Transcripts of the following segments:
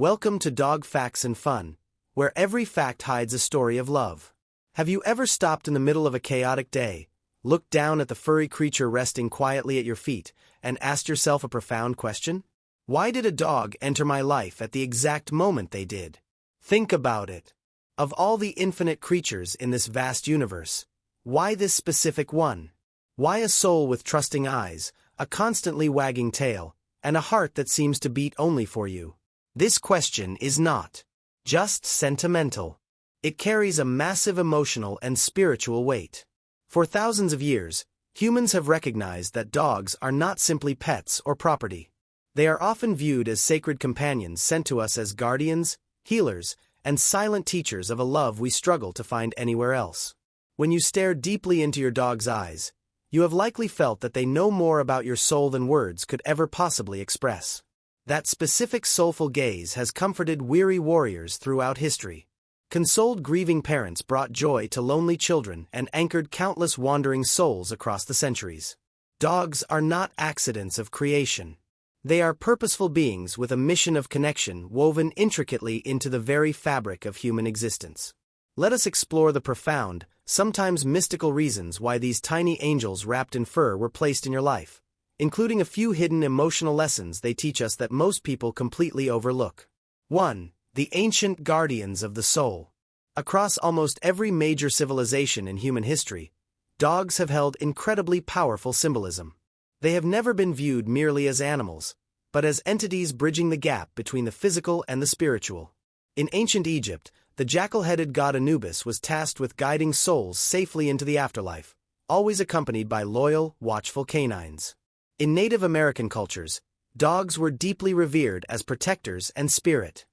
Welcome to Dog Facts and Fun, where every fact hides a story of love. Have you ever stopped in the middle of a chaotic day, looked down at the furry creature resting quietly at your feet, and asked yourself a profound question? Why did a dog enter my life at the exact moment they did? Think about it. Of all the infinite creatures in this vast universe, why this specific one? Why a soul with trusting eyes, a constantly wagging tail, and a heart that seems to beat only for you? This question is not just sentimental. It carries a massive emotional and spiritual weight. For thousands of years, humans have recognized that dogs are not simply pets or property. They are often viewed as sacred companions sent to us as guardians, healers, and silent teachers of a love we struggle to find anywhere else. When you stare deeply into your dog's eyes, you have likely felt that they know more about your soul than words could ever possibly express. That specific soulful gaze has comforted weary warriors throughout history, consoled grieving parents, brought joy to lonely children, and anchored countless wandering souls across the centuries. Dogs are not accidents of creation. They are purposeful beings with a mission of connection woven intricately into the very fabric of human existence. Let us explore the profound, sometimes mystical reasons why these tiny angels wrapped in fur were placed in your life, including a few hidden emotional lessons they teach us that most people completely overlook. 1. The ancient guardians of the soul. Across almost every major civilization in human history, dogs have held incredibly powerful symbolism. They have never been viewed merely as animals, but as entities bridging the gap between the physical and the spiritual. In ancient Egypt, the jackal-headed god Anubis was tasked with guiding souls safely into the afterlife, always accompanied by loyal, watchful canines. In Native American cultures, dogs were deeply revered as protectors and spirit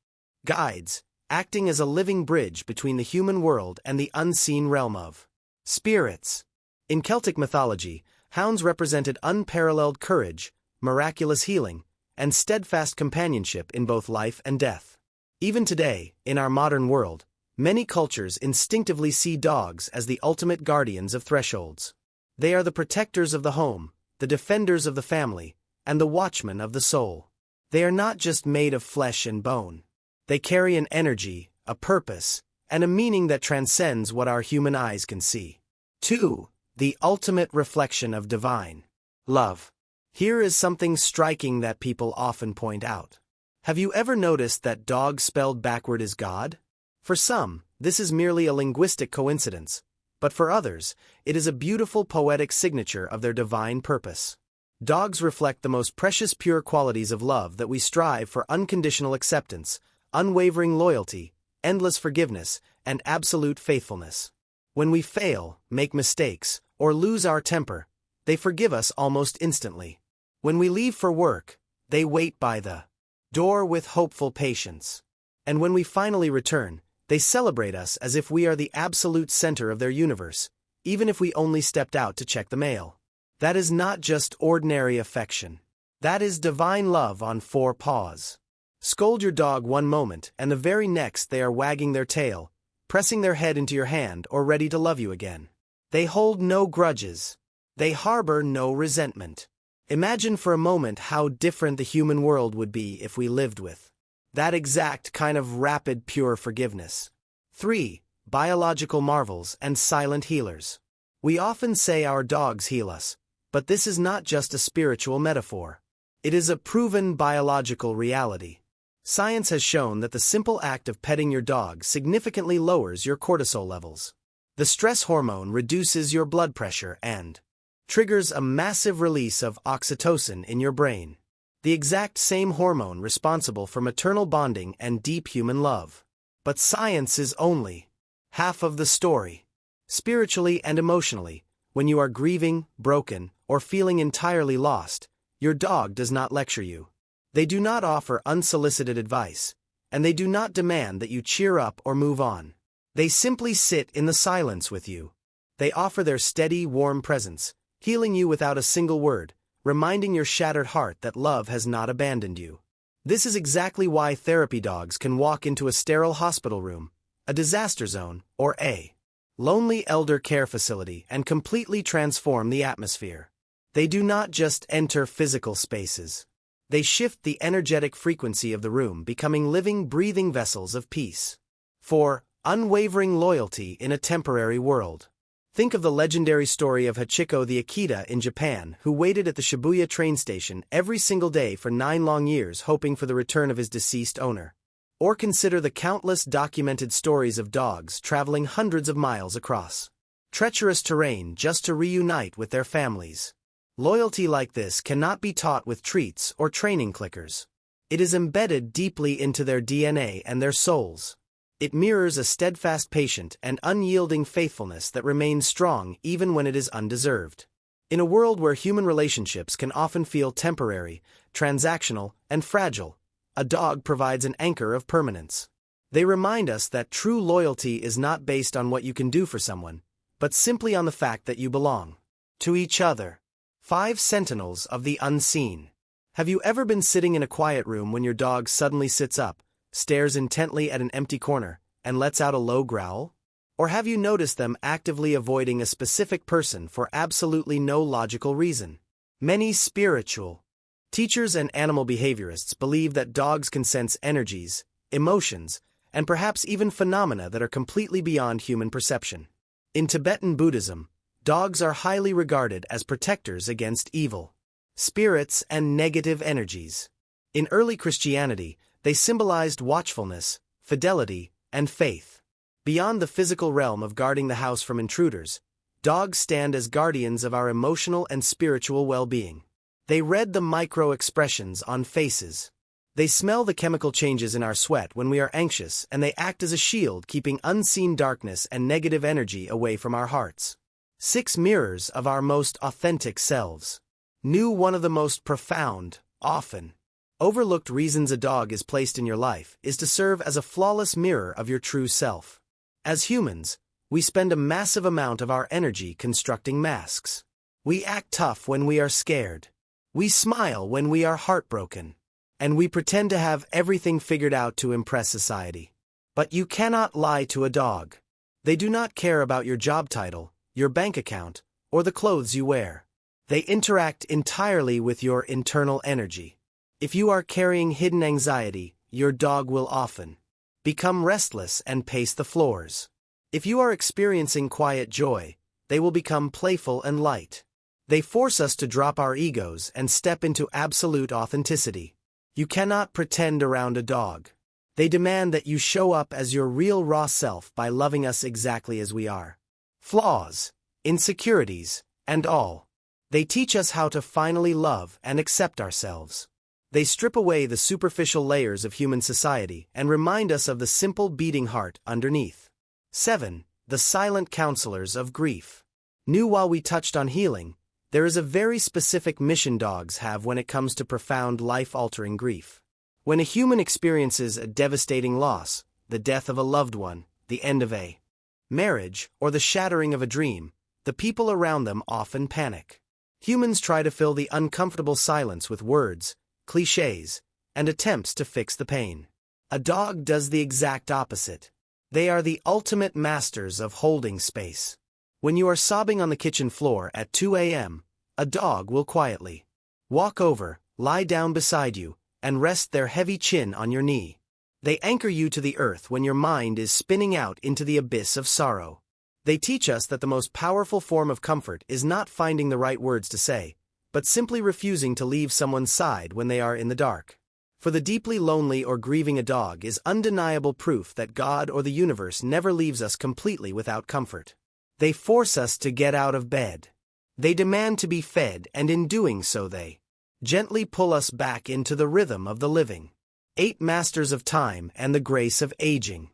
guides, acting as a living bridge between the human world and the unseen realm of spirits. In Celtic mythology, hounds represented unparalleled courage, miraculous healing, and steadfast companionship in both life and death. Even today, in our modern world, many cultures instinctively see dogs as the ultimate guardians of thresholds. They are the protectors of the home, the defenders of the family, and the watchmen of the soul. They are not just made of flesh and bone. They carry an energy, a purpose, and a meaning that transcends what our human eyes can see. 2. The ultimate reflection of divine love. Here is something striking that people often point out. Have you ever noticed that dog spelled backward is God? For some, this is merely a linguistic coincidence, but for others, it is a beautiful poetic signature of their divine purpose. Dogs reflect the most precious pure qualities of love that we strive for: unconditional acceptance, unwavering loyalty, endless forgiveness, and absolute faithfulness. When we fail, make mistakes, or lose our temper, they forgive us almost instantly. When we leave for work, they wait by the door with hopeful patience. And when we finally return, they celebrate us as if we are the absolute center of their universe, even if we only stepped out to check the mail. That is not just ordinary affection. That is divine love on 4 paws. Scold your dog one moment, and the very next they are wagging their tail, pressing their head into your hand, or ready to love you again. They hold no grudges. They harbor no resentment. Imagine for a moment how different the human world would be if we lived with that exact kind of rapid, pure forgiveness. 3. Biological marvels and silent healers. We often say our dogs heal us, but this is not just a spiritual metaphor. It is a proven biological reality. Science has shown that the simple act of petting your dog significantly lowers your cortisol levels. The stress hormone reduces your blood pressure and triggers a massive release of oxytocin in your brain, the exact same hormone responsible for maternal bonding and deep human love. But science is only half of the story. Spiritually and emotionally, when you are grieving, broken, or feeling entirely lost, your dog does not lecture you. They do not offer unsolicited advice, and they do not demand that you cheer up or move on. They simply sit in the silence with you. They offer their steady, warm presence, healing you without a single word, reminding your shattered heart that love has not abandoned you. This is exactly why therapy dogs can walk into a sterile hospital room, a disaster zone, or a lonely elder care facility and completely transform the atmosphere. They do not just enter physical spaces. They shift the energetic frequency of the room, becoming living, breathing vessels of peace. 4. Unwavering loyalty in a temporary world. Think of the legendary story of Hachiko the Akita in Japan, who waited at the Shibuya train station every single day for 9 long years hoping for the return of his deceased owner. Or consider the countless documented stories of dogs traveling hundreds of miles across treacherous terrain just to reunite with their families. Loyalty like this cannot be taught with treats or training clickers. It is embedded deeply into their DNA and their souls. It mirrors a steadfast, patient, and unyielding faithfulness that remains strong even when it is undeserved. In a world where human relationships can often feel temporary, transactional, and fragile, a dog provides an anchor of permanence. They remind us that true loyalty is not based on what you can do for someone, but simply on the fact that you belong to each other. 5 Sentinels of the unseen. Have you ever been sitting in a quiet room when your dog suddenly sits up, stares intently at an empty corner, and lets out a low growl? Or have you noticed them actively avoiding a specific person for absolutely no logical reason? Many spiritual teachers and animal behaviorists believe that dogs can sense energies, emotions, and perhaps even phenomena that are completely beyond human perception. In Tibetan Buddhism, dogs are highly regarded as protectors against evil spirits and negative energies. In early Christianity, they symbolized watchfulness, fidelity, and faith. Beyond the physical realm of guarding the house from intruders, dogs stand as guardians of our emotional and spiritual well-being. They read the micro-expressions on faces. They smell the chemical changes in our sweat when we are anxious, and they act as a shield keeping unseen darkness and negative energy away from our hearts. 6 Mirrors of our most authentic selves. One of the most profound, often overlooked reasons a dog is placed in your life is to serve as a flawless mirror of your true self. As humans, we spend a massive amount of our energy constructing masks. We act tough when we are scared. We smile when we are heartbroken. And we pretend to have everything figured out to impress society. But you cannot lie to a dog. They do not care about your job title, your bank account, or the clothes you wear. They interact entirely with your internal energy. If you are carrying hidden anxiety, your dog will often become restless and pace the floors. If you are experiencing quiet joy, they will become playful and light. They force us to drop our egos and step into absolute authenticity. You cannot pretend around a dog. They demand that you show up as your real raw self by loving us exactly as we are. Flaws, insecurities, and all. They teach us how to finally love and accept ourselves. They strip away the superficial layers of human society and remind us of the simple beating heart underneath. 7. The silent counselors of grief. While we touched on healing, there is a very specific mission dogs have when it comes to profound life-altering grief. When a human experiences a devastating loss, the death of a loved one, the end of a marriage, or the shattering of a dream, the people around them often panic. Humans try to fill the uncomfortable silence with words, clichés, and attempts to fix the pain. A dog does the exact opposite. They are the ultimate masters of holding space. When you are sobbing on the kitchen floor at 2 a.m., a dog will quietly walk over, lie down beside you, and rest their heavy chin on your knee. They anchor you to the earth when your mind is spinning out into the abyss of sorrow. They teach us that the most powerful form of comfort is not finding the right words to say, but simply refusing to leave someone's side when they are in the dark. For the deeply lonely or grieving, a dog is undeniable proof that God or the universe never leaves us completely without comfort. They force us to get out of bed. They demand to be fed, and in doing so they gently pull us back into the rhythm of the living. 8 Masters of Time and the Grace of Aging.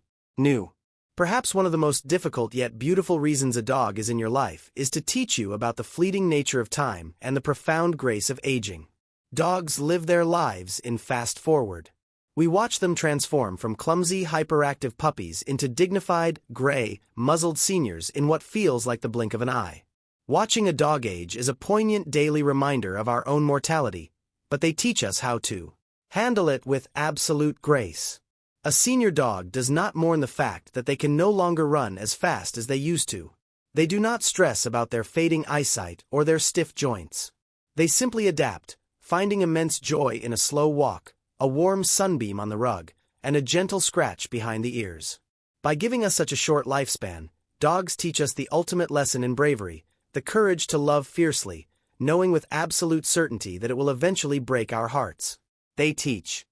Perhaps one of the most difficult yet beautiful reasons a dog is in your life is to teach you about the fleeting nature of time and the profound grace of aging. Dogs live their lives in fast forward. We watch them transform from clumsy, hyperactive puppies into dignified, gray, muzzled seniors in what feels like the blink of an eye. Watching a dog age is a poignant daily reminder of our own mortality, but they teach us how to handle it with absolute grace. A senior dog does not mourn the fact that they can no longer run as fast as they used to. They do not stress about their fading eyesight or their stiff joints. They simply adapt, finding immense joy in a slow walk, a warm sunbeam on the rug, and a gentle scratch behind the ears. By giving us such a short lifespan, dogs teach us the ultimate lesson in bravery, the courage to love fiercely, knowing with absolute certainty that it will eventually break our hearts. They teach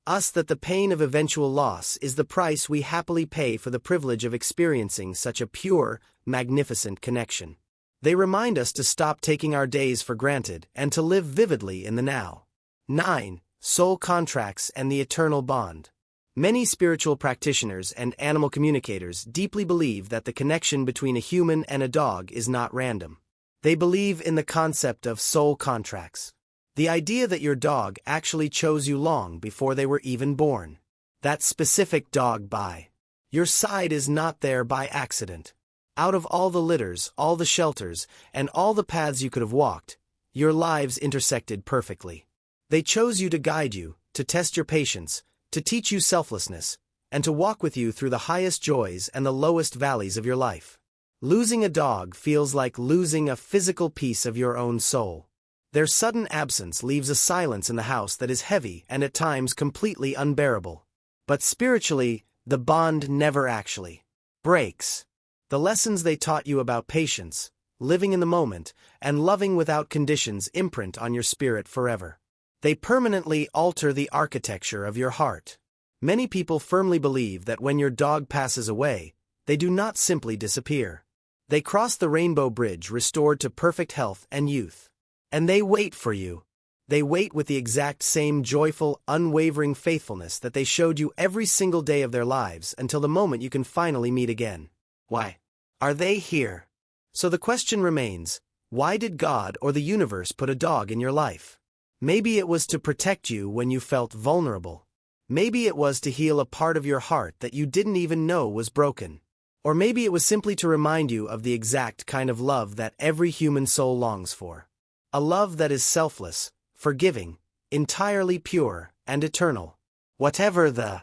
us that the pain of eventual loss is the price we happily pay for the privilege of experiencing such a pure, magnificent connection. They remind us to stop taking our days for granted and to live vividly in the now. 9. Soul contracts and the eternal bond. Many spiritual practitioners and animal communicators deeply believe that the connection between a human and a dog is not random. They believe in the concept of soul contracts. The idea that your dog actually chose you long before they were even born. That specific dog by your side is not there by accident. Out of all the litters, all the shelters, and all the paths you could have walked, your lives intersected perfectly. They chose you to guide you, to test your patience, to teach you selflessness, and to walk with you through the highest joys and the lowest valleys of your life. Losing a dog feels like losing a physical piece of your own soul. Their sudden absence leaves a silence in the house that is heavy and at times completely unbearable. But spiritually, the bond never actually breaks. The lessons they taught you about patience, living in the moment, and loving without conditions imprint on your spirit forever. They permanently alter the architecture of your heart. Many people firmly believe that when your dog passes away, they do not simply disappear. They cross the rainbow bridge restored to perfect health and youth. And they wait for you. They wait with the exact same joyful, unwavering faithfulness that they showed you every single day of their lives until the moment you can finally meet again. Why are they here? So the question remains, why did God or the universe put a dog in your life? Maybe it was to protect you when you felt vulnerable. Maybe it was to heal a part of your heart that you didn't even know was broken. Or maybe it was simply to remind you of the exact kind of love that every human soul longs for. A love that is selfless, forgiving, entirely pure, and eternal. Whatever the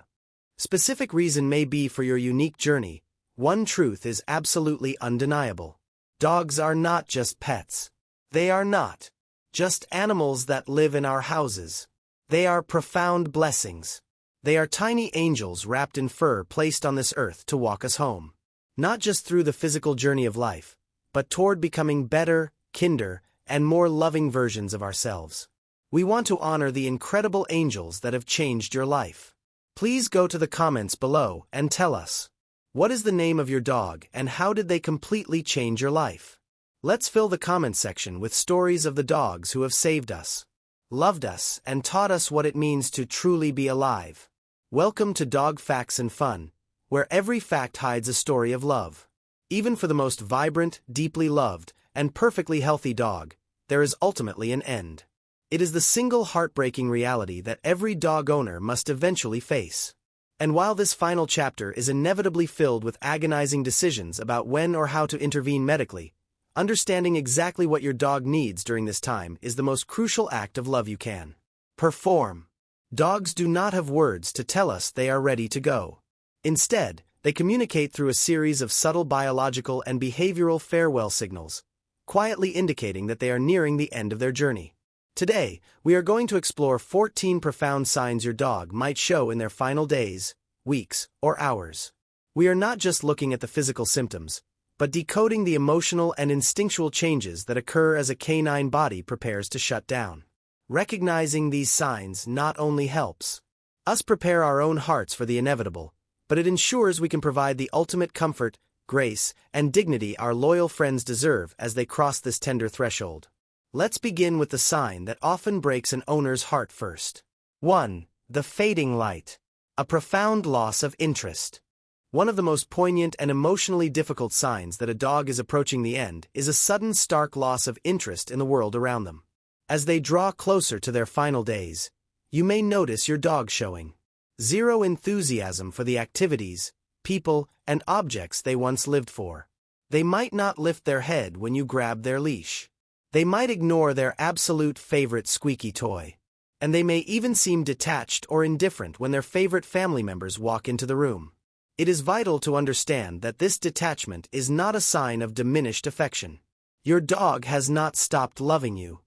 specific reason may be for your unique journey, one truth is absolutely undeniable. Dogs are not just pets. They are not just animals that live in our houses. They are profound blessings. They are tiny angels wrapped in fur placed on this earth to walk us home. Not just through the physical journey of life, but toward becoming better, kinder, and more loving versions of ourselves. We want to honor the incredible angels that have changed your life. Please go to the comments below and tell us, what is the name of your dog and how did they completely change your life? Let's fill the comment section with stories of the dogs who have saved us, loved us, and taught us what it means to truly be alive. Welcome to Dog Facts and Fun, where every fact hides a story of love. Even for the most vibrant, deeply loved, and perfectly healthy dog, there is ultimately an end. It is the single heartbreaking reality that every dog owner must eventually face. And while this final chapter is inevitably filled with agonizing decisions about when or how to intervene medically, understanding exactly what your dog needs during this time is the most crucial act of love you can perform. Dogs do not have words to tell us they are ready to go. Instead, they communicate through a series of subtle biological and behavioral farewell signals, quietly indicating that they are nearing the end of their journey. Today, we are going to explore 14 profound signs your dog might show in their final days, weeks, or hours. We are not just looking at the physical symptoms, but decoding the emotional and instinctual changes that occur as a canine body prepares to shut down. Recognizing these signs not only helps us prepare our own hearts for the inevitable, but it ensures we can provide the ultimate comfort, grace, and dignity our loyal friends deserve as they cross this tender threshold. Let's begin with the sign that often breaks an owner's heart first. 1. The fading light. A profound loss of interest. One of the most poignant and emotionally difficult signs that a dog is approaching the end is a sudden stark loss of interest in the world around them. As they draw closer to their final days, you may notice your dog showing zero enthusiasm for the activities, people, and objects they once lived for. They might not lift their head when you grab their leash. They might ignore their absolute favorite squeaky toy. And they may even seem detached or indifferent when their favorite family members walk into the room. It is vital to understand that this detachment is not a sign of diminished affection. Your dog has not stopped loving you.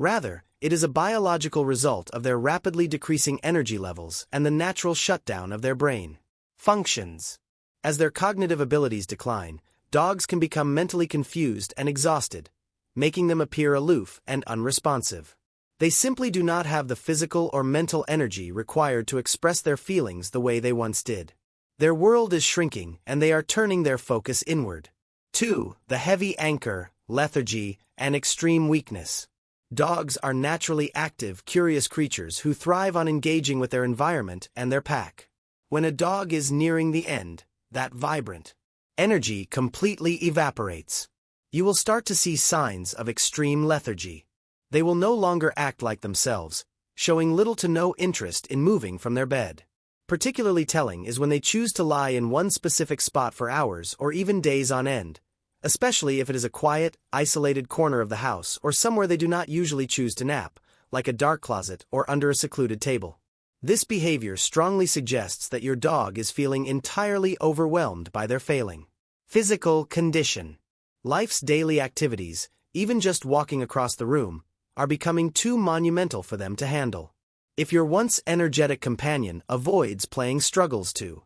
Rather, it is a biological result of their rapidly decreasing energy levels and the natural shutdown of their brain functions. As their cognitive abilities decline, dogs can become mentally confused and exhausted, making them appear aloof and unresponsive. They simply do not have the physical or mental energy required to express their feelings the way they once did. Their world is shrinking and they are turning their focus inward. 2. The heavy anchor, lethargy, and extreme weakness. Dogs are naturally active, curious creatures who thrive on engaging with their environment and their pack. When a dog is nearing the end, that vibrant energy completely evaporates. You will start to see signs of extreme lethargy. They will no longer act like themselves, showing little to no interest in moving from their bed. Particularly telling is when they choose to lie in one specific spot for hours or even days on end, especially if it is a quiet, isolated corner of the house or somewhere they do not usually choose to nap, like a dark closet or under a secluded table. This behavior strongly suggests that your dog is feeling entirely overwhelmed by their failing physical condition. Life's daily activities, even just walking across the room, are becoming too monumental for them to handle. If your once energetic companion avoids playing, struggles to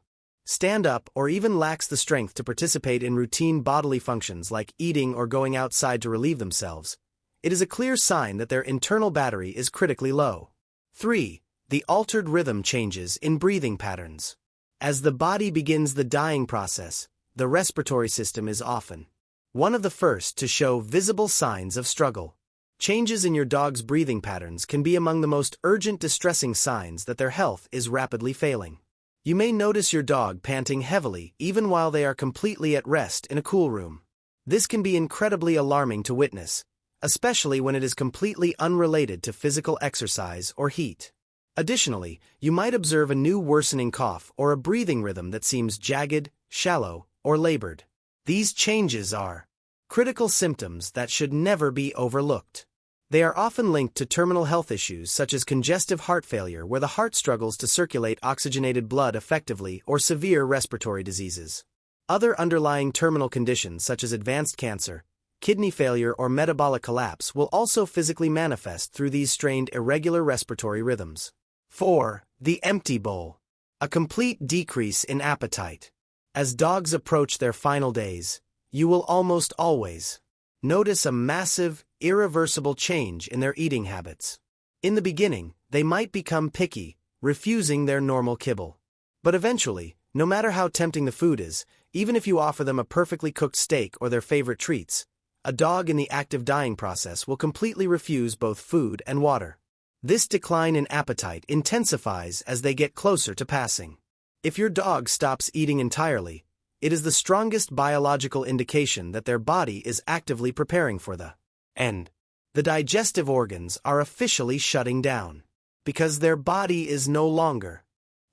stand up, or even lacks the strength to participate in routine bodily functions like eating or going outside to relieve themselves, it is a clear sign that their internal battery is critically low. 3. The altered rhythm changes in breathing patterns. As the body begins the dying process, the respiratory system is often one of the first to show visible signs of struggle. Changes in your dog's breathing patterns can be among the most urgent, distressing signs that their health is rapidly failing. You may notice your dog panting heavily even while they are completely at rest in a cool room. This can be incredibly alarming to witness, especially when it is completely unrelated to physical exercise or heat. Additionally, you might observe a new worsening cough or a breathing rhythm that seems jagged, shallow, or labored. These changes are critical symptoms that should never be overlooked. They are often linked to terminal health issues such as congestive heart failure, where the heart struggles to circulate oxygenated blood effectively, or severe respiratory diseases. Other underlying terminal conditions such as advanced cancer, kidney failure, or metabolic collapse will also physically manifest through these strained, irregular respiratory rhythms. 4. The empty bowl. A complete decrease in appetite. As dogs approach their final days, you will almost always notice a massive, irreversible change in their eating habits. In the beginning, they might become picky, refusing their normal kibble. But eventually, no matter how tempting the food is, even if you offer them a perfectly cooked steak or their favorite treats, a dog in the active dying process will completely refuse both food and water. This decline in appetite intensifies as they get closer to passing. If your dog stops eating entirely, it is the strongest biological indication that their body is actively preparing for the end. The digestive organs are officially shutting down, because their body is no longer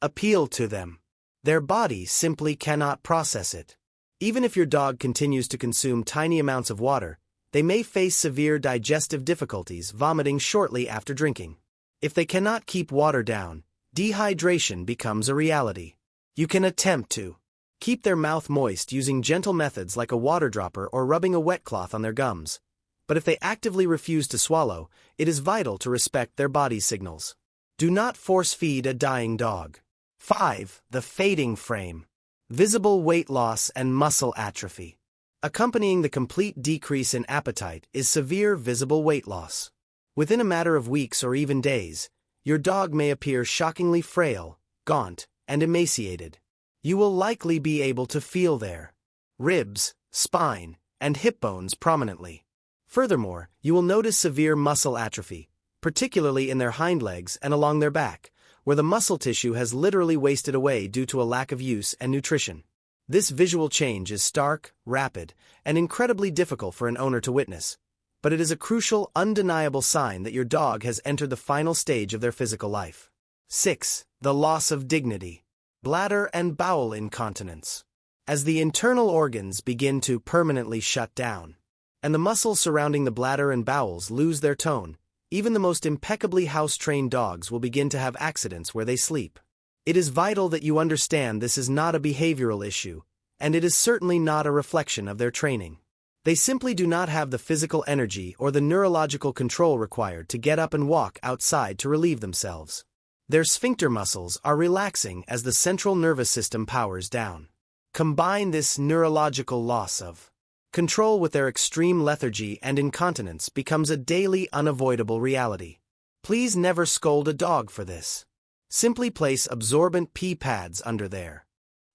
appeal to them. Their body simply cannot process it. Even if your dog continues to consume tiny amounts of water, they may face severe digestive difficulties, vomiting shortly after drinking. If they cannot keep water down, dehydration becomes a reality. You can attempt to keep their mouth moist using gentle methods like a water dropper or rubbing a wet cloth on their gums. But if they actively refuse to swallow, it is vital to respect their body's signals. Do not force-feed a dying dog. 5. The fading frame. Visible weight loss and muscle atrophy. Accompanying the complete decrease in appetite is severe visible weight loss. Within a matter of weeks or even days, your dog may appear shockingly frail, gaunt, and emaciated. You will likely be able to feel their ribs, spine, and hip bones prominently. Furthermore, you will notice severe muscle atrophy, particularly in their hind legs and along their back, where the muscle tissue has literally wasted away due to a lack of use and nutrition. This visual change is stark, rapid, and incredibly difficult for an owner to witness, but it is a crucial, undeniable sign that your dog has entered the final stage of their physical life. 6. The loss of dignity. Bladder and bowel incontinence. As the internal organs begin to permanently shut down, and the muscles surrounding the bladder and bowels lose their tone, even the most impeccably house-trained dogs will begin to have accidents where they sleep. It is vital that you understand this is not a behavioral issue, and it is certainly not a reflection of their training. They simply do not have the physical energy or the neurological control required to get up and walk outside to relieve themselves. Their sphincter muscles are relaxing as the central nervous system powers down. Combine this neurological loss of control with their extreme lethargy and incontinence becomes a daily unavoidable reality. Please never scold a dog for this. Simply place absorbent pee pads under there.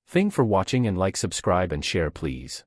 Thanks for watching and like, subscribe and share please.